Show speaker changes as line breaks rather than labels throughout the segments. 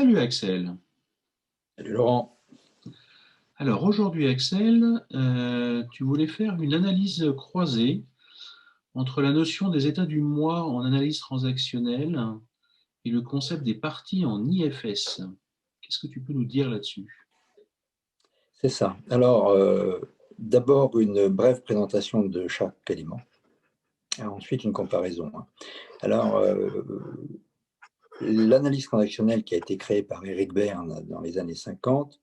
Salut Axel.
Salut Laurent.
Alors aujourd'hui Axel, tu voulais faire une analyse croisée entre la notion des états du moi en analyse transactionnelle et le concept des parties en IFS. Qu'est-ce que tu peux nous dire là-dessus?
C'est ça. Alors, d'abord une brève présentation de chaque élément, et ensuite une comparaison. Alors, l'analyse transactionnelle qui a été créée par Eric Berne dans les années 50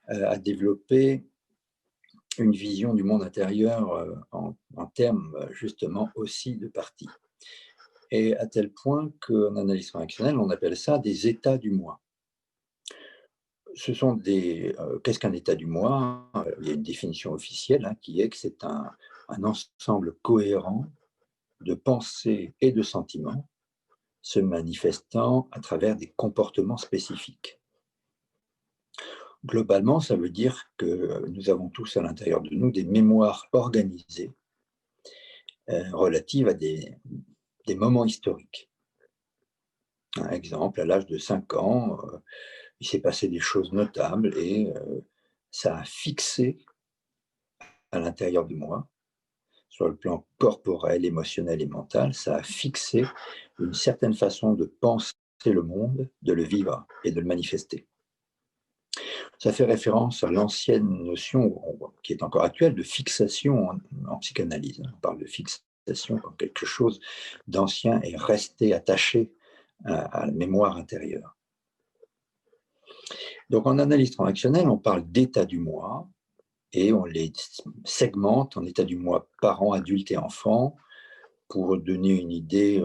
a développé une vision du monde intérieur en termes justement aussi de parties. Et à tel point qu'en analyse transactionnelle, on appelle ça des états du moi. Ce sont qu'est-ce qu'un état du moi? Il y a une définition officielle qui est que c'est un ensemble cohérent de pensées et de sentiments se manifestant à travers des comportements spécifiques. Globalement, ça veut dire que nous avons tous à l'intérieur de nous des mémoires organisées relatives à des moments historiques. Un exemple, à l'âge de 5 ans, il s'est passé des choses notables et ça a fixé à l'intérieur de moi, sur le plan corporel, émotionnel et mental, ça a fixé une certaine façon de penser le monde, de le vivre et de le manifester. Ça fait référence à l'ancienne notion, qui est encore actuelle, de fixation en psychanalyse. On parle de fixation quand quelque chose d'ancien est resté attaché à la mémoire intérieure. Donc en analyse transactionnelle, on parle d'état du moi, et on les segmente en état du moi parent, adulte et enfant pour donner une idée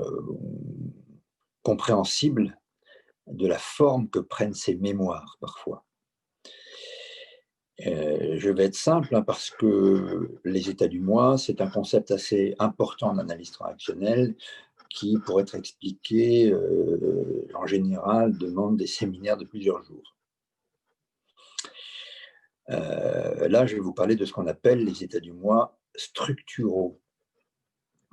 compréhensible de la forme que prennent ces mémoires parfois. Je vais être simple parce que les états du moi, c'est un concept assez important en analyse transactionnelle qui, pour être expliqué, en général, demande des séminaires de plusieurs jours. Là, je vais vous parler de ce qu'on appelle les états du moi structuraux.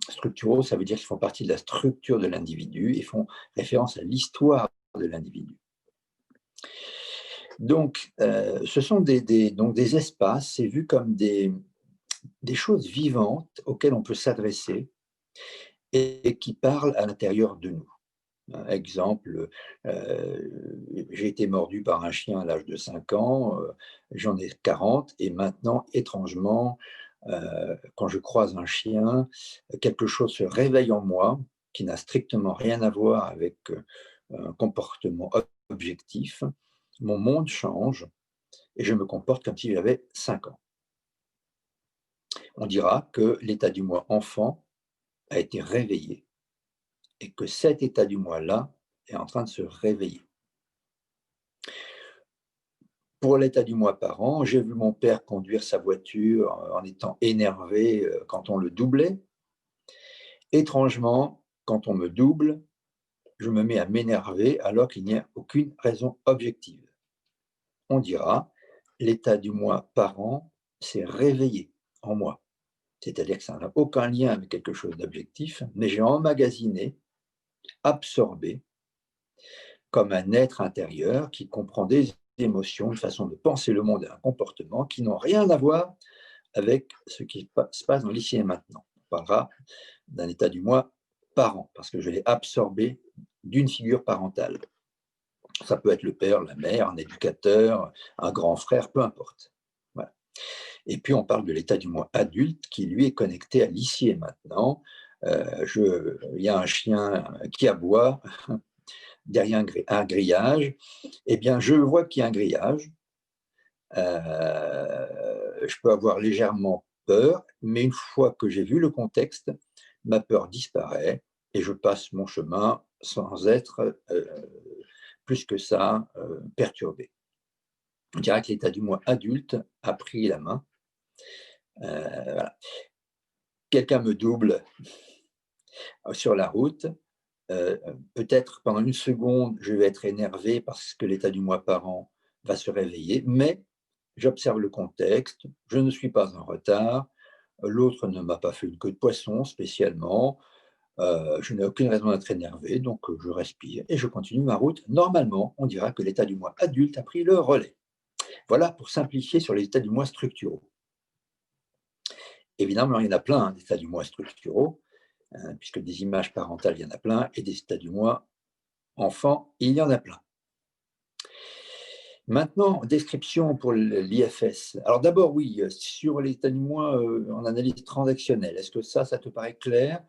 Structuraux, ça veut dire qu'ils font partie de la structure de l'individu et font référence à l'histoire de l'individu. Donc, ce sont donc des espaces, c'est vu comme des choses vivantes auxquelles on peut s'adresser et qui parlent à l'intérieur de nous. Exemple, j'ai été mordu par un chien à l'âge de 5 ans, j'en ai 40 et maintenant, étrangement, quand je croise un chien, quelque chose se réveille en moi qui n'a strictement rien à voir avec un comportement objectif. Mon monde change et je me comporte comme si j'avais 5 ans. On dira que l'état du moi enfant a été réveillé et que cet état du moi-là est en train de se réveiller. Pour l'état du moi parent, j'ai vu mon père conduire sa voiture en étant énervé quand on le doublait. Étrangement, quand on me double, je me mets à m'énerver alors qu'il n'y a aucune raison objective. On dira, l'état du moi parent s'est réveillé en moi. C'est-à-dire que ça n'a aucun lien avec quelque chose d'objectif, mais j'ai emmagasiné, absorbé, comme un être intérieur qui comprend des émotions, une façon de penser le monde et un comportement qui n'ont rien à voir avec ce qui se passe dans l'ici et maintenant. On parlera d'un état du moi parent, parce que je l'ai absorbé d'une figure parentale. Ça peut être le père, la mère, un éducateur, un grand frère, peu importe. Voilà. Et puis on parle de l'état du moi adulte qui lui est connecté à l'ici et maintenant. Il y a un chien qui aboie derrière un grillage. Eh bien, je vois qu'il y a un grillage. Je peux avoir légèrement peur, mais une fois que j'ai vu le contexte, ma peur disparaît et je passe mon chemin sans être plus que ça perturbé. On dirait que l'état du moi adulte a pris la main. Voilà. Quelqu'un me double sur la route. Peut-être pendant une seconde, je vais être énervé parce que l'état du moi parent va se réveiller, mais j'observe le contexte, je ne suis pas en retard, l'autre ne m'a pas fait une queue de poisson spécialement, Je n'ai aucune raison d'être énervé, donc je respire et je continue ma route. Normalement, on dira que l'état du moi adulte a pris le relais. Voilà pour simplifier sur les états du moi structuraux. Évidemment, il y en a plein, d'états du moi structuraux, puisque des images parentales, il y en a plein, et des états du moi enfant, il y en a plein. Maintenant, description pour l'IFS. Alors d'abord, oui, sur l'état du moi en analyse transactionnelle, est-ce que ça te paraît clair,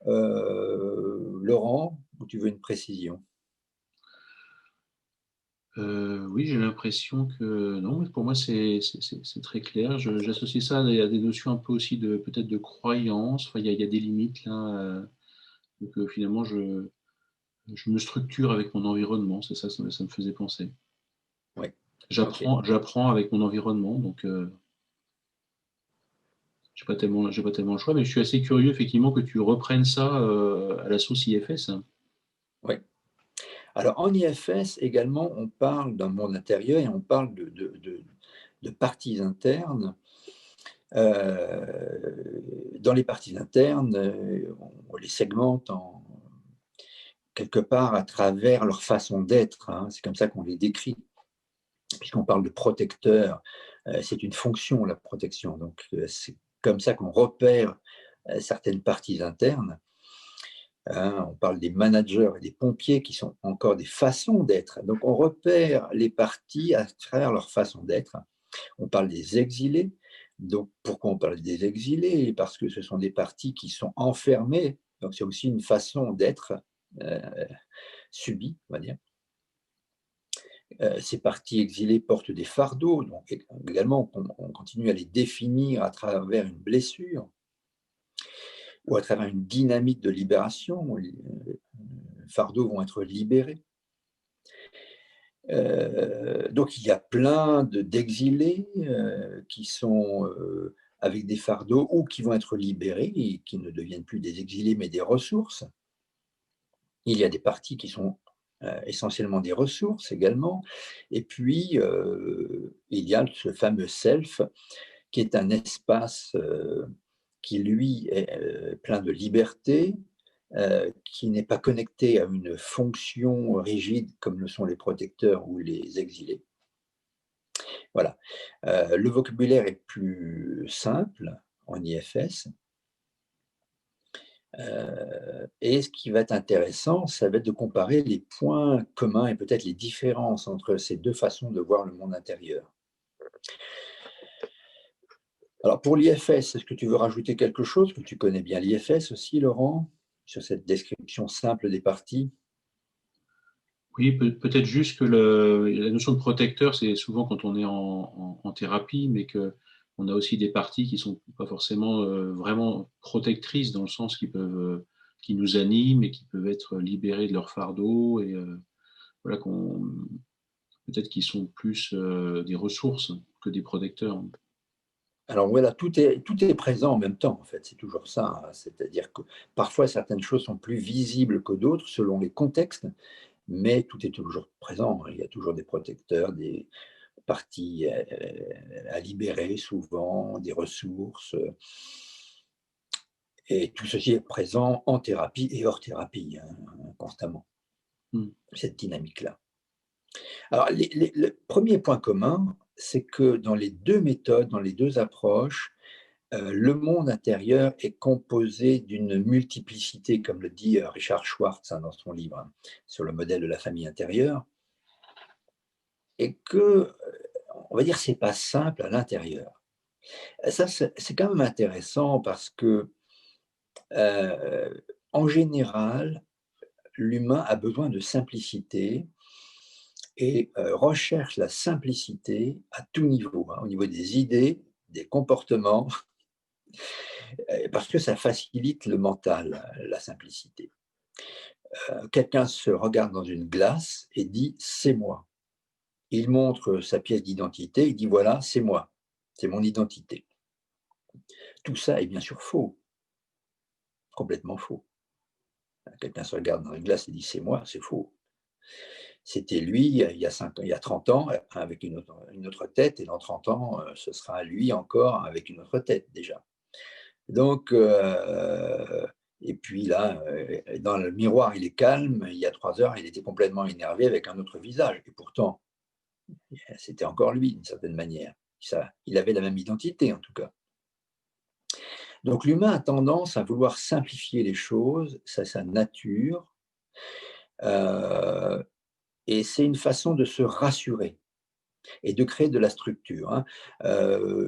Laurent, ou tu veux une précision?
Oui, j'ai l'impression que non, mais pour moi, c'est très clair. J'associe ça à des notions un peu aussi peut-être de croyance. Enfin, il y a des limites là. Donc finalement, je me structure avec mon environnement. C'est ça, ça me faisait penser.
Oui, ok.
J'apprends avec mon environnement. Donc, j'ai pas tellement le choix. Mais je suis assez curieux, effectivement, que tu reprennes ça à la sauce IFS.
Oui. Alors en IFS également, on parle d'un monde intérieur et on parle de parties internes. Dans les parties internes, on les segmente quelque part à travers leur façon d'être, hein. C'est comme ça qu'on les décrit. Puisqu'on parle de protecteur, c'est une fonction, la protection. Donc, c'est comme ça qu'on repère certaines parties internes, hein. On parle des managers et des pompiers qui sont encore des façons d'être. Donc, on repère les parties à travers leur façon d'être. On parle des exilés. Donc, pourquoi on parle des exilés? Parce que ce sont des parties qui sont enfermées. Donc, c'est aussi une façon d'être euh, subie, on va dire. Ces parties exilées portent des fardeaux, donc également on continue à les définir à travers une blessure ou à travers une dynamique de libération. Les fardeaux vont être libérés. Donc il y a plein d'exilés qui sont avec des fardeaux ou qui vont être libérés et qui ne deviennent plus des exilés mais des ressources. Il y a des parties qui sont essentiellement des ressources également. Et puis, il y a ce fameux self qui est un espace qui, lui, est plein de liberté, qui n'est pas connecté à une fonction rigide comme le sont les protecteurs ou les exilés. Voilà. Le vocabulaire est plus simple en IFS. Et ce qui va être intéressant, ça va être de comparer les points communs et peut-être les différences entre ces deux façons de voir le monde intérieur. Alors pour l'IFS, est-ce que tu veux rajouter quelque chose, que tu connais bien l'IFS aussi, Laurent, sur cette description simple des parties?
Oui, peut-être juste que la notion de protecteur, c'est souvent quand on est en thérapie, mais que on a aussi des parties qui sont pas forcément vraiment protectrices dans le sens qui nous animent et qui peuvent être libérées de leur fardeau et voilà qu'on peut-être qu'ils sont plus des ressources que des protecteurs.
Alors voilà, tout est présent en même temps, en fait, c'est toujours ça, hein. C'est-à-dire que parfois certaines choses sont plus visibles que d'autres selon les contextes, mais tout est toujours présent. Il y a toujours des protecteurs, des parties à libérer souvent, des ressources. Et tout ceci est présent en thérapie et hors thérapie, hein, constamment,
Mm.
cette dynamique-là. Alors, le premier point commun, c'est que dans les deux méthodes, dans les deux approches, le monde intérieur est composé d'une multiplicité, comme le dit Richard Schwartz, hein, dans son livre, hein, sur le modèle de la famille intérieure, et que, on va dire, c'est pas simple à l'intérieur. Ça, c'est quand même intéressant parce que, en général, l'humain a besoin de simplicité et recherche la simplicité à tout niveau, hein, au niveau des idées, des comportements, parce que ça facilite le mental, la simplicité. Quelqu'un se regarde dans une glace et dit: «C'est moi». Il montre sa pièce d'identité, il dit: «Voilà, c'est moi, c'est mon identité». Tout ça est bien sûr faux, complètement faux. Quelqu'un se regarde dans une glace et dit: «C'est moi», c'est faux. C'était lui il y a 5 ans, il y a 30 ans, avec une autre tête, et dans 30 ans, ce sera lui encore avec une autre tête déjà. Donc, et puis là, dans le miroir, il est calme. Il y a 3 heures, il était complètement énervé avec un autre visage. Et pourtant, c'était encore lui, d'une certaine manière. Il avait la même identité, en tout cas. Donc l'humain a tendance à vouloir simplifier les choses, c'est sa nature, euh, et c'est une façon de se rassurer et de créer de la structure, hein.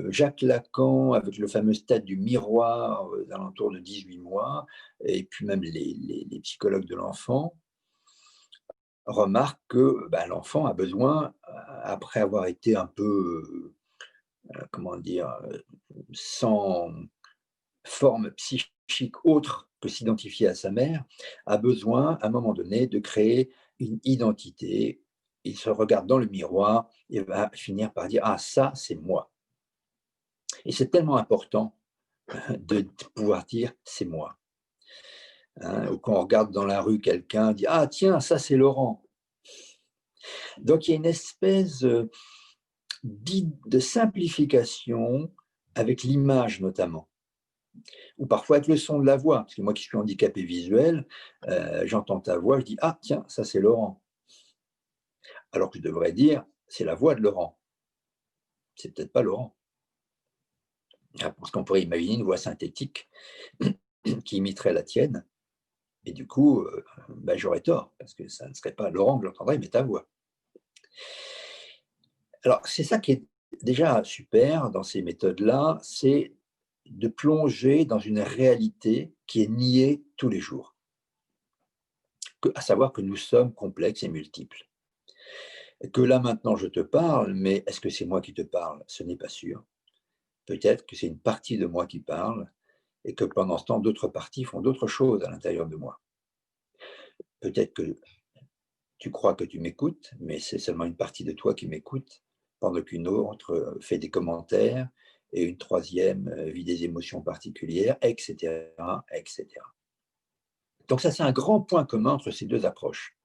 Jacques Lacan, avec le fameux stade du miroir, aux alentours de 18 mois, et puis même les psychologues de l'enfant, remarquent que l'enfant a besoin, après avoir été un peu, comment dire, sans forme psychique autre que s'identifier à sa mère, a besoin, à un moment donné, de créer une identité. Il se regarde dans le miroir et va finir par dire: «Ah, ça, c'est moi». Et c'est tellement important de pouvoir dire: «C'est moi». Hein, ou quand on regarde dans la rue quelqu'un, dit: «Ah tiens, ça, c'est Laurent». Donc il y a une espèce de simplification avec l'image notamment, ou parfois avec le son de la voix. Parce que moi qui suis handicapé visuel, j'entends ta voix, je dis: «Ah tiens, ça c'est Laurent». Alors que je devrais dire: «C'est la voix de Laurent». C'est peut-être pas Laurent. Ah, parce qu'on pourrait imaginer une voix synthétique qui imiterait la tienne, et du coup, j'aurais tort, parce que ça ne serait pas Laurent que j'entendrais, mais ta voix. Alors, c'est ça qui est déjà super dans ces méthodes-là, c'est de plonger dans une réalité qui est niée tous les jours, à savoir que nous sommes complexes et multiples. Que là maintenant je te parle, mais est-ce que c'est moi qui te parle? Ce n'est pas sûr. Peut-être que c'est une partie de moi qui parle et que pendant ce temps, d'autres parties font d'autres choses à l'intérieur de moi. Peut-être que tu crois que tu m'écoutes, mais c'est seulement une partie de toi qui m'écoute, pendant qu'une autre fait des commentaires et une troisième vit des émotions particulières, etc., etc. Donc ça, c'est un grand point commun entre ces deux approches.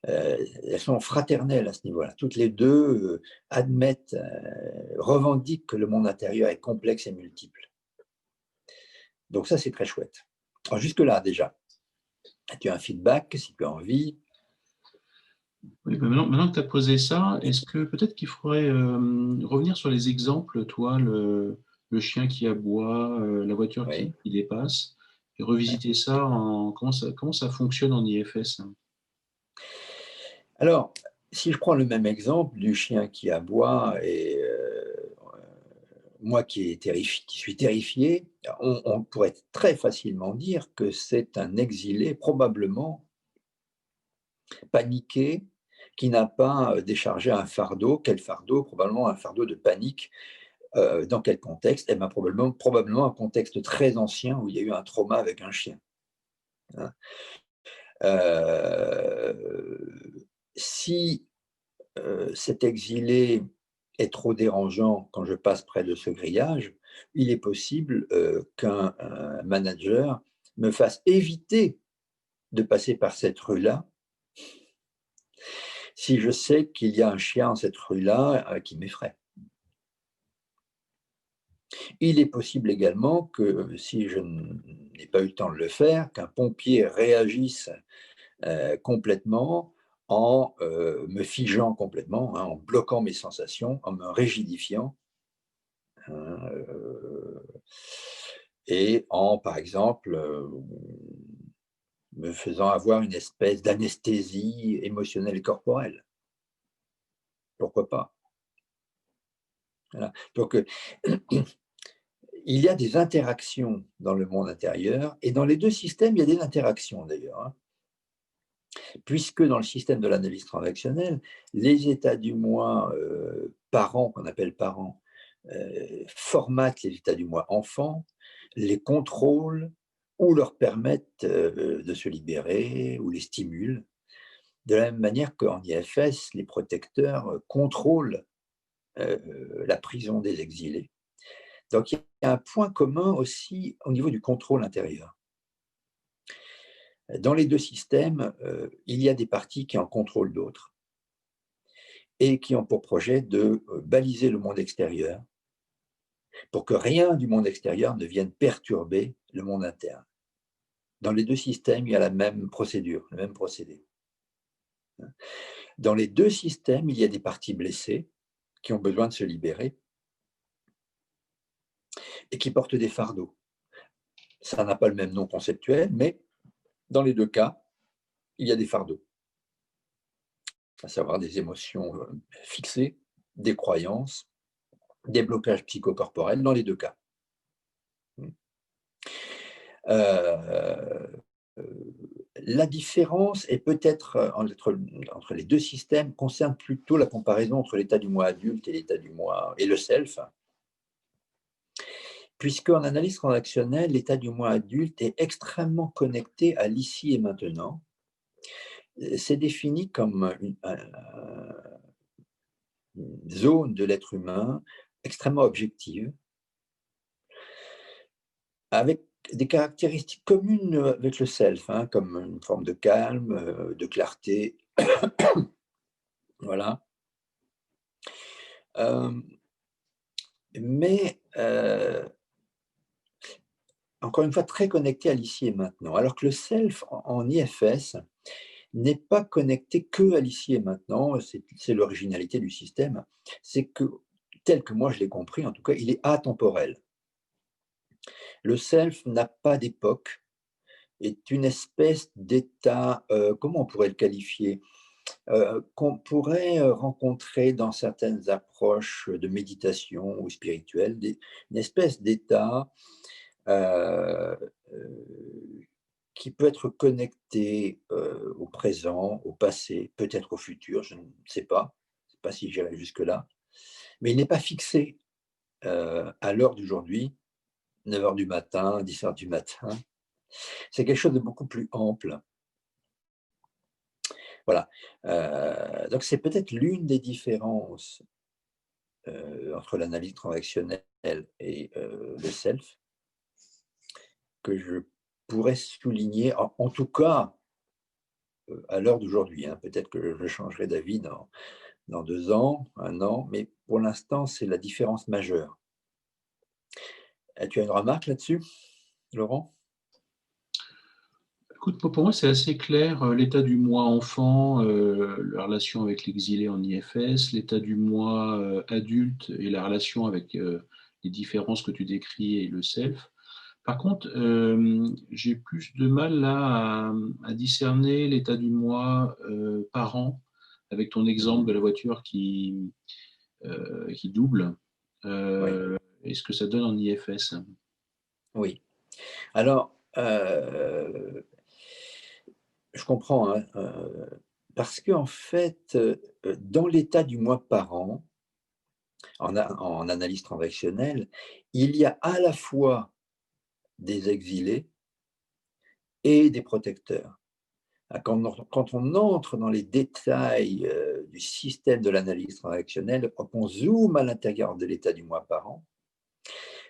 Elles sont fraternelles à ce niveau-là. Toutes les deux admettent, revendiquent que le monde intérieur est complexe et multiple. Donc ça, c'est très chouette. Alors jusque-là, déjà, tu as un feedback, si tu as envie.
Oui, maintenant que tu as posé ça, est-ce que peut-être qu'il faudrait revenir sur les exemples, toi, le chien qui aboie, la voiture
Oui.
qui dépasse, et revisiter ça comment ça fonctionne en IFS, hein?
Alors, si je prends le même exemple du chien qui aboie et moi qui suis terrifié, on pourrait très facilement dire que c'est un exilé, probablement paniqué, qui n'a pas déchargé un fardeau. Quel fardeau? Probablement un fardeau de panique. Dans quel contexte? Eh ben, probablement un contexte très ancien où il y a eu un trauma avec un chien, hein. Si cet exilé est trop dérangeant quand je passe près de ce grillage, il est possible qu'un manager me fasse éviter de passer par cette rue-là si je sais qu'il y a un chien dans cette rue-là qui m'effraie. Il est possible également que si je n'ai pas eu le temps de le faire, qu'un pompier réagisse complètement en me figeant complètement, hein, en bloquant mes sensations, en me rigidifiant, hein, et en, par exemple, me faisant avoir une espèce d'anesthésie émotionnelle et corporelle. Pourquoi pas? Voilà. Donc, il y a des interactions dans le monde intérieur, et dans les deux systèmes, il y a des interactions d'ailleurs, hein. Puisque dans le système de l'analyse transactionnelle, les états du moi parents, qu'on appelle parents, formatent les états du moi enfants, les contrôlent ou leur permettent de se libérer ou les stimulent. De la même manière qu'en IFS, les protecteurs contrôlent la prison des exilés. Donc il y a un point commun aussi au niveau du contrôle intérieur. Dans les deux systèmes, il y a des parties qui en contrôlent d'autres et qui ont pour projet de baliser le monde extérieur pour que rien du monde extérieur ne vienne perturber le monde interne. Dans les deux systèmes, il y a la même procédure, le même procédé. Dans les deux systèmes, il y a des parties blessées qui ont besoin de se libérer et qui portent des fardeaux. Ça n'a pas le même nom conceptuel, mais dans les deux cas, il y a des fardeaux, à savoir des émotions fixées, des croyances, des blocages psychocorporels dans les deux cas. La différence est peut-être entre les deux systèmes concerne plutôt la comparaison entre l'état du moi adulte et l'état du moi et le self, puisque en analyse transactionnelle, l'état du moi adulte est extrêmement connecté à l'ici et maintenant. C'est défini comme une zone de l'être humain extrêmement objective, avec des caractéristiques communes avec le self, comme une forme de calme, de clarté. Voilà. Mais encore une fois, très connecté à l'ici et maintenant. Alors que le self en IFS n'est pas connecté que à l'ici et maintenant, c'est l'originalité du système, c'est que, tel que moi je l'ai compris, en tout cas, il est atemporel. Le self n'a pas d'époque, est une espèce d'état, comment on pourrait le qualifier, qu'on pourrait rencontrer dans certaines approches de méditation ou spirituelle, une espèce d'état euh, euh, qui peut être connecté au présent, au passé, peut-être au futur, je ne sais pas. Je ne sais pas si j'irai jusque-là. Mais il n'est pas fixé à l'heure d'aujourd'hui, 9 heures du matin, 10 heures du matin. C'est quelque chose de beaucoup plus ample. Voilà. Donc, c'est peut-être l'une des différences entre l'analyse transactionnelle et le self que je pourrais souligner, en tout cas à l'heure d'aujourd'hui. Peut-être que je changerai d'avis dans 2 ans, 1 an, mais pour l'instant, c'est la différence majeure. Tu as une remarque là-dessus, Laurent?
Écoute, pour moi, c'est assez clair. L'état du moi enfant, la relation avec l'exilé en IFS, l'état du moi adulte et la relation avec les différences que tu décris et le self. Par contre, j'ai plus de mal là à discerner l'état du moi parent, avec ton exemple de la voiture qui double.
Oui,
Et ce que ça donne en IFS.
oui. Alors, je comprends, parce qu'en fait, dans l'état du moi parent, en analyse transactionnelle, il y a à la fois des exilés et des protecteurs. Quand on entre dans les détails du système de l'analyse transactionnelle, quand on zoome à l'intérieur de l'état du moi parent,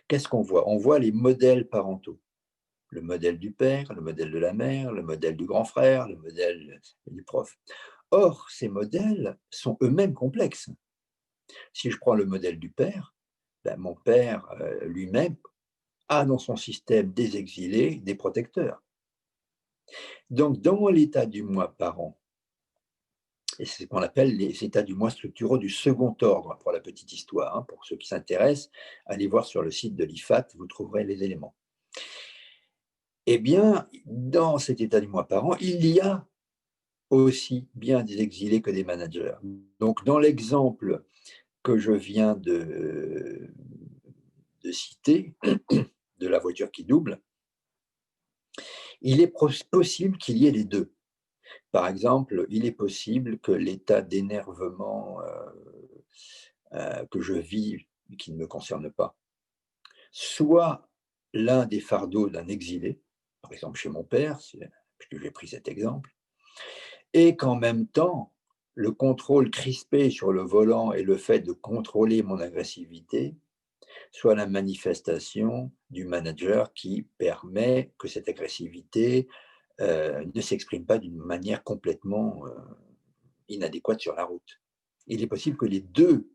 qu'est-ce qu'on voit? On voit les modèles parentaux. Le modèle du père, le modèle de la mère, le modèle du grand frère, le modèle du prof. Or, ces modèles sont eux-mêmes complexes. Si je prends le modèle du père, mon père lui-même a dans son système des exilés, des protecteurs. Donc, dans l'état du moi parent, et c'est ce qu'on appelle les états du moi structuraux du second ordre, pour la petite histoire. Pour ceux qui s'intéressent, allez voir sur le site de l'IFAT, vous trouverez les éléments. Eh bien, dans cet état du moi parent, il y a aussi bien des exilés que des managers. Donc, dans l'exemple que je viens de citer, de la voiture qui double, il est possible qu'il y ait les deux. Par exemple, il est possible que l'état d'énervement que je vis, qui ne me concerne pas, soit l'un des fardeaux d'un exilé, par exemple chez mon père, puisque j'ai pris cet exemple, et qu'en même temps, le contrôle crispé sur le volant et le fait de contrôler mon agressivité soit la manifestation du manager qui permet que cette agressivité ne s'exprime pas d'une manière complètement inadéquate sur la route. Il est possible que les deux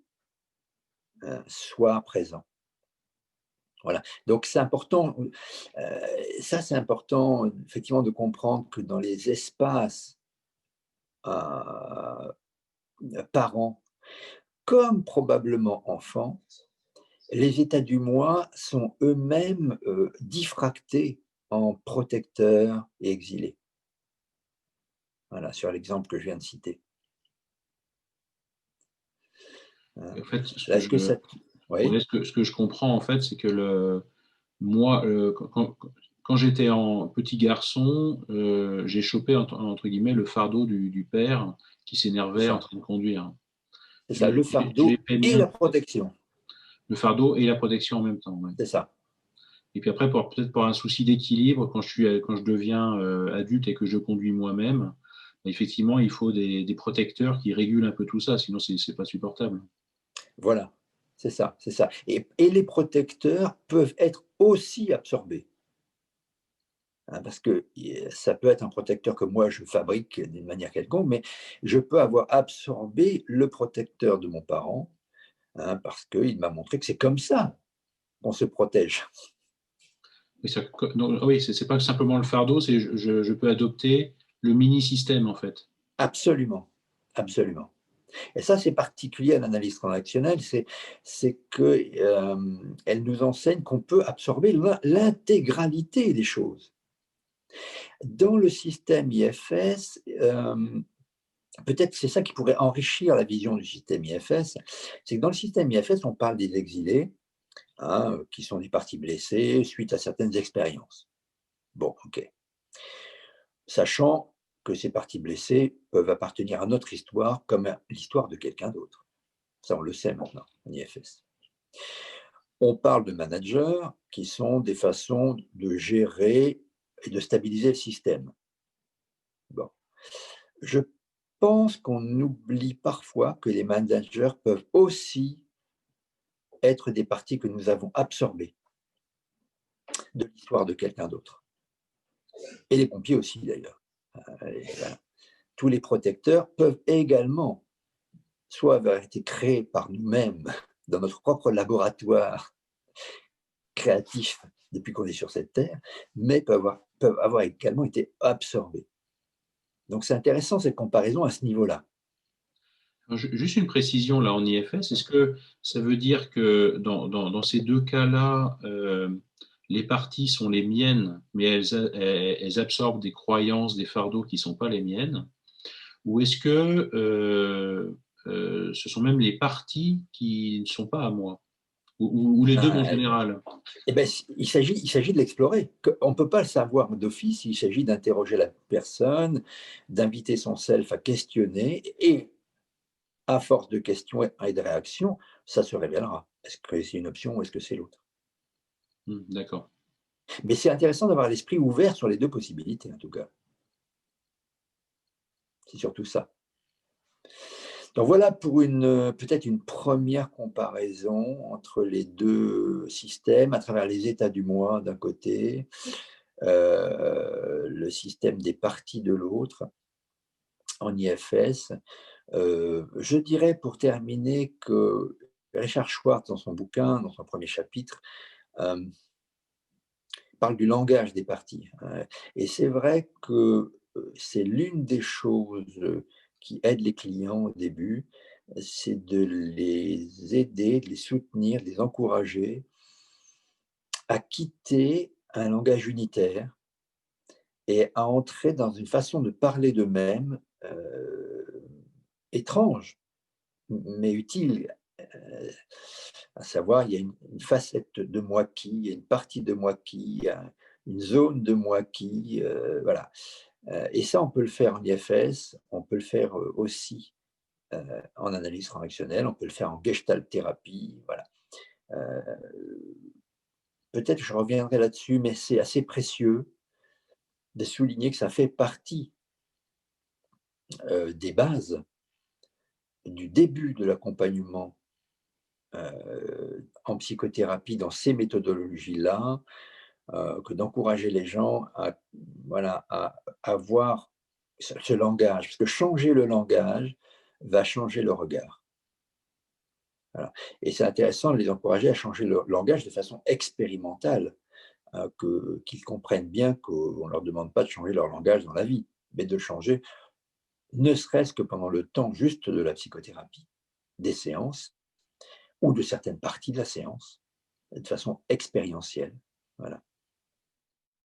soient présents. Voilà. Donc c'est important, ça c'est important effectivement de comprendre que dans les espaces euh, parents comme probablement enfants, les états du moi sont eux-mêmes diffractés en protecteurs et exilés. Voilà, sur l'exemple que je viens de citer.
Et en
Hein.
fait, ce
Là,
que
est-ce que
je,
ça...
ouais,
Oui,
ce que je comprends, en fait, c'est que moi, quand j'étais en petit garçon, j'ai chopé, entre guillemets, le fardeau du père qui
c'est
s'énervait en
ça.
train de conduire.
C'est ça, le
Je
fardeau
l'aimais
et
bien,
la protection.
le fardeau et la protection en même temps. Ouais.
C'est ça.
Et puis après, peut-être pour un souci d'équilibre, quand je deviens adulte et que je conduis moi-même, effectivement, il faut des protecteurs qui régulent un peu tout ça, sinon c'est pas supportable.
Voilà. C'est ça, c'est ça. Et les protecteurs peuvent être aussi absorbés. Hein, parce que ça peut être un protecteur que moi je fabrique d'une manière quelconque, mais je peux avoir absorbé le protecteur de mon parent, hein, parce qu'il m'a montré que c'est comme ça qu'on se protège.
Et ça, non, oui, c'est pas simplement le fardeau, c'est je peux adopter le mini-système en fait.
Absolument, absolument. Et ça, c'est particulier à l'analyse transactionnelle, c'est que elle nous enseigne qu'on peut absorber l'intégralité des choses. Dans le système IFS, peut-être c'est ça qui pourrait enrichir la vision du système IFS, c'est que dans le système IFS, on parle des exilés, hein, qui sont des parties blessées suite à certaines expériences. Bon, ok. Sachant que ces parties blessées peuvent appartenir à notre histoire comme l'histoire de quelqu'un d'autre. Ça, on le sait maintenant en IFS. On parle de managers qui sont des façons de gérer et de stabiliser le système. Bon. Je pense qu'on oublie parfois que les managers peuvent aussi être des parties que nous avons absorbées de l'histoire de quelqu'un d'autre. Et les pompiers aussi, d'ailleurs. Voilà. Tous les protecteurs peuvent également soit avoir été créés par nous-mêmes dans notre propre laboratoire créatif depuis qu'on est sur cette terre, mais peuvent avoir également été absorbés. Donc c'est intéressant cette comparaison à ce niveau-là.
Juste une précision là en IFS, est-ce que ça veut dire que dans ces deux cas-là, les parties sont les miennes, mais elles absorbent des croyances, des fardeaux qui ne sont pas les miennes? Ou est-ce que ce sont même les parties qui ne sont pas à moi? Ou les deux en général?
Eh ben, il s'agit de l'explorer. On ne peut pas le savoir d'office, il s'agit d'interroger la personne, d'inviter son self à questionner, et à force de questions et de réactions, ça se révélera. Est-ce que c'est une option ou est-ce que c'est l'autre?
D'accord.
Mais c'est intéressant d'avoir l'esprit ouvert sur les deux possibilités, en tout cas. C'est surtout ça. Donc voilà pour peut-être une première comparaison entre les deux systèmes à travers les états du moi d'un côté, le système des parties de l'autre en IFS. Je dirais pour terminer que Richard Schwartz, dans son bouquin, dans son premier chapitre, euh, parle du langage des parties. Et c'est vrai que c'est l'une des choses qui aide les clients au début, c'est de les aider, de les soutenir, de les encourager à quitter un langage unitaire et à entrer dans une façon de parler d'eux-mêmes étrange, mais utile. Euh, à savoir, il y a une facette de moi qui, il y a une partie de moi qui, une zone de moi qui, voilà. Et ça, on peut le faire en IFS, on peut le faire aussi en analyse transactionnelle, on peut le faire en gestalt thérapie, voilà. Euh, Peut-être que je reviendrai là-dessus, mais c'est assez précieux de souligner que ça fait partie des bases du début de l'accompagnement en psychothérapie dans ces méthodologies-là, que d'encourager les gens à, voilà, à avoir ce langage, parce que changer le langage va changer le regard. Voilà. Et c'est intéressant de les encourager à changer leur langage de façon expérimentale, qu'ils comprennent bien qu'on ne leur demande pas de changer leur langage dans la vie, mais de le changer, ne serait-ce que pendant le temps juste de la psychothérapie, des séances ou de certaines parties de la séance, de façon expérientielle. Voilà.